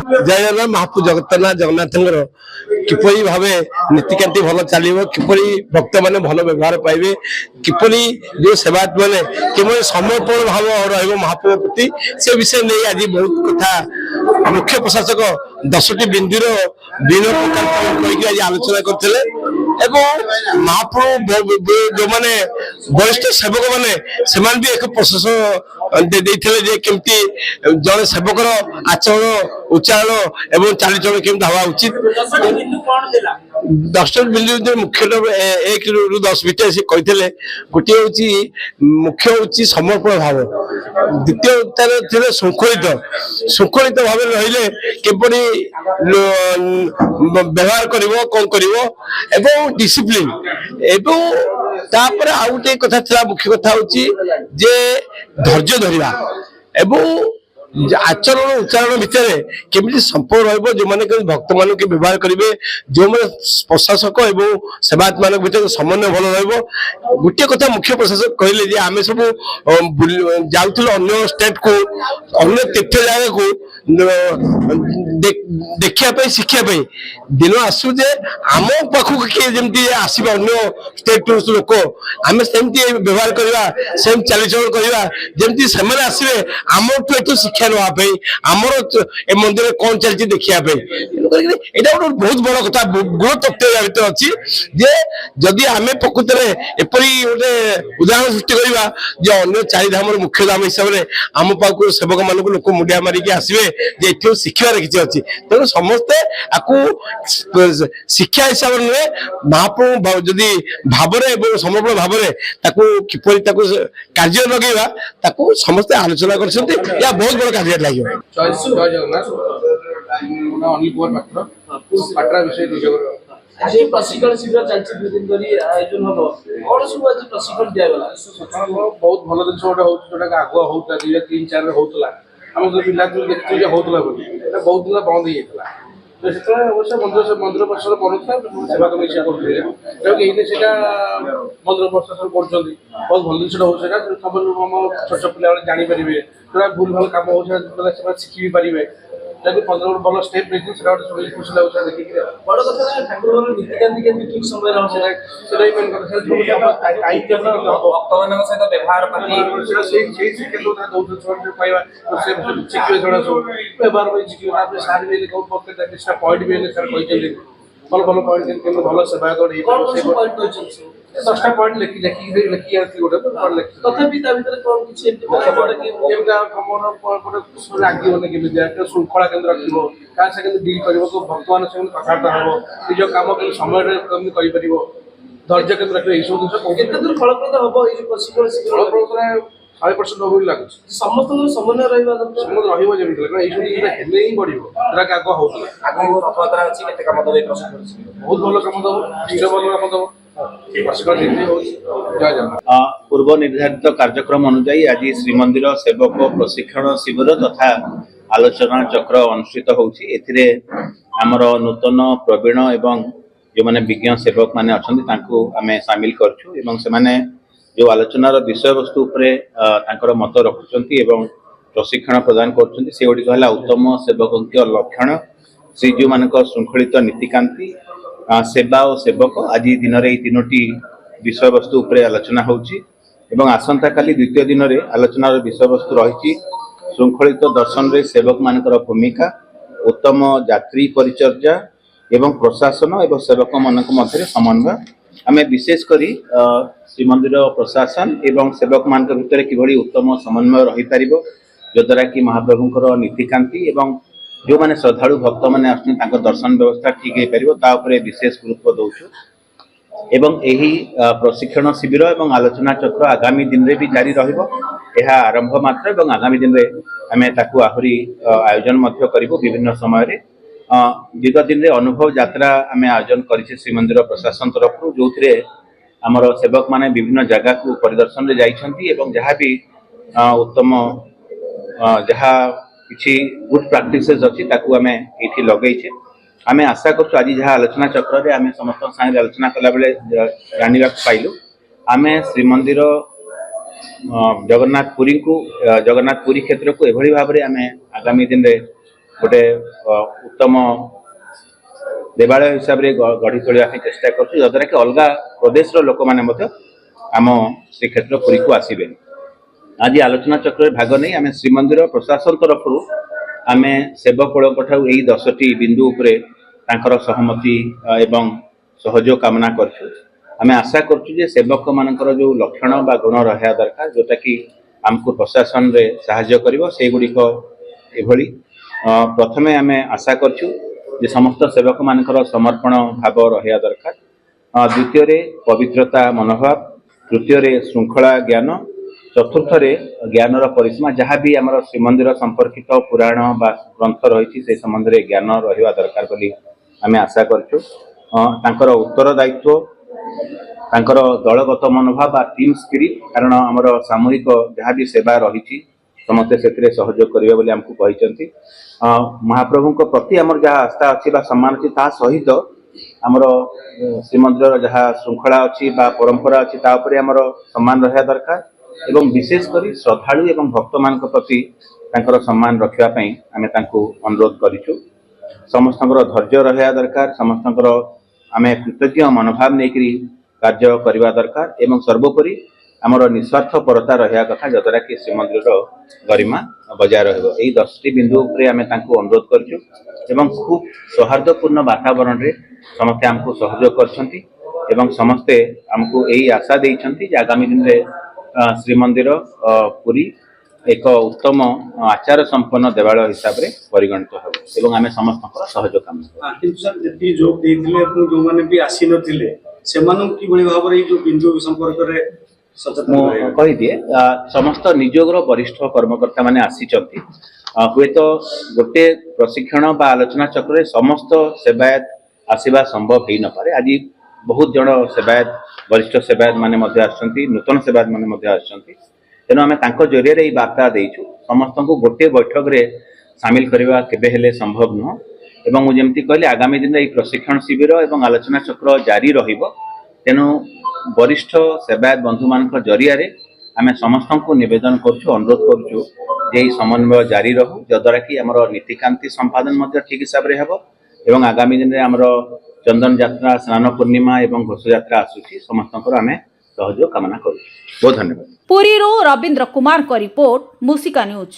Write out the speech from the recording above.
जय जगन्नाथ महाप्रभु जगन्नाथ जगन्नाथ किपरि भाव नीतिकांति भल चलो किपरि भक्त मैंने भल व्यवहार पाइबे किपरि जो सेवायत मैंने किपरि समर्पण भाव रही महाप्रभु प्रति से विषय नहीं आज बहुत कथा मुख्य प्रशासक 10टी बिंदुर विभिन्न प्रकार आज आलोचना करते महाप्रभु जो मैंने वरिष्ठ सेवक मैंने से भी एक प्रशासन केमती जड़े सेवकर आचरण उच्चारण एवं चालीचरण केमती हवा उचित 10 बिंदु मुख्य 1 ରୁ 10 भितर से कहते गोटे हूँ मुख्य हूँ समर्पण भाव द्वितीय शृंखलित भाव रही केपरि व्यवहार कौन कर डिसिप्लिन एवं तापर आउ गोटे कथा मुख्य कथा हूँ जे धैर्य धरवा एवं आचरण उच्चारण भितर केमी संपर्क रही जो मैंने भक्त मान के व्यवहार करेंगे जो मैंने प्रशासक एवं सेवायत मान भर समन्वय भल रहा गोटे कथा मुख्य प्रशासक कहले आम सब जाऊँ अन्य स्टेट को अन्य तीर्थ जगह को देखा शिखापी दिन आसू जे आम पाखक किए जमी आसवे अन्य स्टेट लोक आम सेमती व्यवहार करवा सेम चालीचरण करवा जमी से आसवे आम शिक्षा नापी आमर ए मंदिर कौन चलती देखापी यहाँ गोटे बहुत बड़ कथा गुण तथ्य भितर अच्छी जे जदि आम प्रकृत में एपरी गोटे उदाहरण सृष्टि करवा जे अन्य 4 धाम मुख्य धाम हिसाब से आम पाक सेवक मान लोक मुंडिया मारिक आसवे जे शिक्षार किसी अच्छी तेणु समस्ते आपको शिक्षा हिसाब से नुहे महाप्रभु जदि भाव समर्पण भाव किपरि कार्य लगेगा समस्ते आलोचना कर बहुत बड़ कार्य लगे आज प्रशिक्षण शिविर चलती 2 दिन धरी आयोजन हम कौन सब आज प्रशिक्षण दिया गला बहुत भल जिन गोटे हो जोटा आगुआ होता 2003-4 होता आम जो पिला जो देखते होता बहुत दिन बंद हो जाता से अवश्य मंदिर प्रशासन बनूला सेवा कमिटी से मंदिर प्रशासन कर बहुत भल जिन हो छोट पिला जापर जो भूल भाल कम हो शिखी पारे जब 15 भल स्टेप नहीं गोटे खुशी लगे देखिए बड़ कथा ठाकुर नीतिकांति के ठीक समय भक्तों सहित व्यवहार पॉइंट भी भल भल पॉइंट भल सेवायत 10टा पॉइंट लिखी गोटे तथापि कौन किसी आगे श्रृंखला केन्द्र रखो क्या डील कर भक्त मान कथबार्ता हम निज कम समय कर धैर्य केन्द्र रखे यही सब जिन फलप्रद हम प्रशिक्षण 100% हो लगे समस्त समन्वय रहा जमी हेल्ले ही बढ़ जोटा आग होता बहुत भल कम दब भल कम दब पूर्व निर्धारित कार्यक्रम अनुजाई आज श्रीमंदिर सेवक प्रशिक्षण शिविर तथा आलोचना चक्र अनुष्ठित होती आमर नूतन प्रवीण एवं जो मैंने विज्ञ सेवक मैंने अच्छा सामिल कर जो आलोचनार विषय वस्तु मत रखुंट प्रशिक्षण प्रदान कर उत्तम सेवक लक्षण श्रीजू मान श्रृंखलित नीतिकांति सेवा और सेवक आज दिन में 3टी विषय वस्तु आलोचना होची आसंता काली द्वितीय दिन में आलोचनार विषय वस्तु रही श्रृंखलित दर्शन रे सेवक मानकर भूमिका उत्तम यात्री परिचर्या एवं प्रशासन एवं सेवक मान मध्य समन्वय आम विशेषकर श्रीमंदिर प्रशासन एवं सेवक मान भितर किभली उत्तम समन्वय रही पार जद्वारा कि महाप्रभुंर नीतिकांति एवं जो मैंने श्रद्धालु भक्त मैंने आस दर्शन व्यवस्था ठीक हो पार विशेष गुरुत्व दौचु एवं यही प्रशिक्षण शिविर एवं आलोचना चक्र आगामी दिन में भी जारी रहा आरंभ मात्र एवं आगामी दिन में आम आहरी आयोजन करूँ विभिन्न समय दीर्घ दिन में अनुभव यात्रा आम आयोजन कर श्रीमंदिर प्रशासन तरफ जो आमर सेवक मैंने विभिन्न जगह को परिदर्शन में जाइछंती एवं जहाँ भी उत्तम जहाँ किसी गुड प्रैक्टिसेस अच्छी आम ये लगेचे आम आशा कर आज जहाँ आलोचना चक्र आम समस्त साथ आलोचना कला बेले जाना पाइलु आम श्रीमंदिर जगन्नाथ पुरी को जगन्नाथ पुरी क्षेत्र को एभली भाव में आम आगामी दिन में गोटे उत्तम देवालय हिसाब से गढ़ी तोड़ा चेष्टा करूँ जद्वारा कि अलग प्रदेश लोक मैंने आम श्रीक्षेत्र पुरी को आसवे। आज आलोचना चक्र भाग नहीं आम श्रीमंदिर प्रशासन तरफ आम सेवकों यही 10टी बिंदु उपरे तांकर सहमति एवं सहयोग कामना करछु। आम आशा करछु जे सेवक मानकर जो लक्षण बा गुण रहा दरकार जोटा कि आमको प्रशासन रे सहायता करिवो से गुडिक एभली प्रथमे आम आशा करछु जे समस्त सेवक मानकर समर्पण भाव रहा दरकार। द्वितीय रे पवित्रता मनोभाव, तृतीय रे श्रृंखला ज्ञान, चतुर्थ रे ज्ञानर परिसीमा जहाँ भी आमर श्रीमंदिर संपर्कित पुराण बा ग्रंथ रही से संबंध में ज्ञान रहा दरकार बोली आम आशा करछु। तांकर उत्तरदायित्व तांकर दलगत मनोभाव बा टीम स्पिरिट कारण आमर सामूहिक जहाँ भी सेवा रही समस्ते से सहयोग करेंगे बोली आमको कहते। महाप्रभु प्रति आमर जहाँ आस्था अच्छी सम्मान अच्छी ता सहित आमर श्रीमंदिर जहाँ श्रृंखला अच्छी परंपरा अच्छी आमर सम्मान रहा दरकार एवं विशेषकर श्रद्धालु एवं भक्त मान प्रति तांकर सम्मान रखापी आम अनुरोध करूँ। समस्त धैर्य रहा दरकार, समस्त आम कृतज्ञ मनोभाव नहीं कार्य करने दरकार एवं सर्वोपरि आमर निस्वार्थ परता रहा कथा जद्वारा कि श्रीमंदिर गरिमा बजाय रही 10टी बिंदु आम अनुरोध करूँ। खूब सौहार्दपूर्ण वातावरण में समस्ते आमको सहयोग कर समस्ते आमको यही आशा देते आगामी दिन में श्रीमंदिर पुरी एक उत्तम आचार संपन्न देवालय हिसाब से परिगणित हो आम समस्त सहयोग कामना किंतु सर जी जो देइथिले जो माने भी आसी नथिले सेमानु कि भली भाव रे जो बिंदु संपर्क रे सचेतन कहि दिए समस्त निजोगर वरिष्ठ कर्मकर्ता माने आसीचंती हुए तो गोटे प्रशिक्षण बा आलोचना चक्र समस्त सेवायत आसीबा संभव हो न पारे। आज बहुत जन सेवायत वरिष्ठ सेवायत माने मध्य आछंती, नूतन सेवायत माने मध्य आछंती, तेणु आम तांको जरिया रे वार्ता देइछु समस्त को गोटे बैठक रे शामिल करवा केबे हेले संभव नुह एवं मुझे कहली आगामी दिन में प्रशिक्षण शिविर एवं आलोचना चक्र जारी रहिबो। तेणु वरिष्ठ सेवायत बंधु मान जरिया रे आम समस्त को निवेदन करुँ अनुरोध करुँ जे समन्वय जारी रहू जद्वारा कि आमर नीतिकांति संपादन ठीक हिसाब से हेबो एवं आगामी दिन में आमर चंदन यात्रा, स्नान पूर्णिमा एवं घोष यात्रा आसुची समस्त आम सहयोग कामना करूँ। बहुत धन्यवाद। पुरी रवींद्र कुमार को रिपोर्ट, मूसिका न्यूज।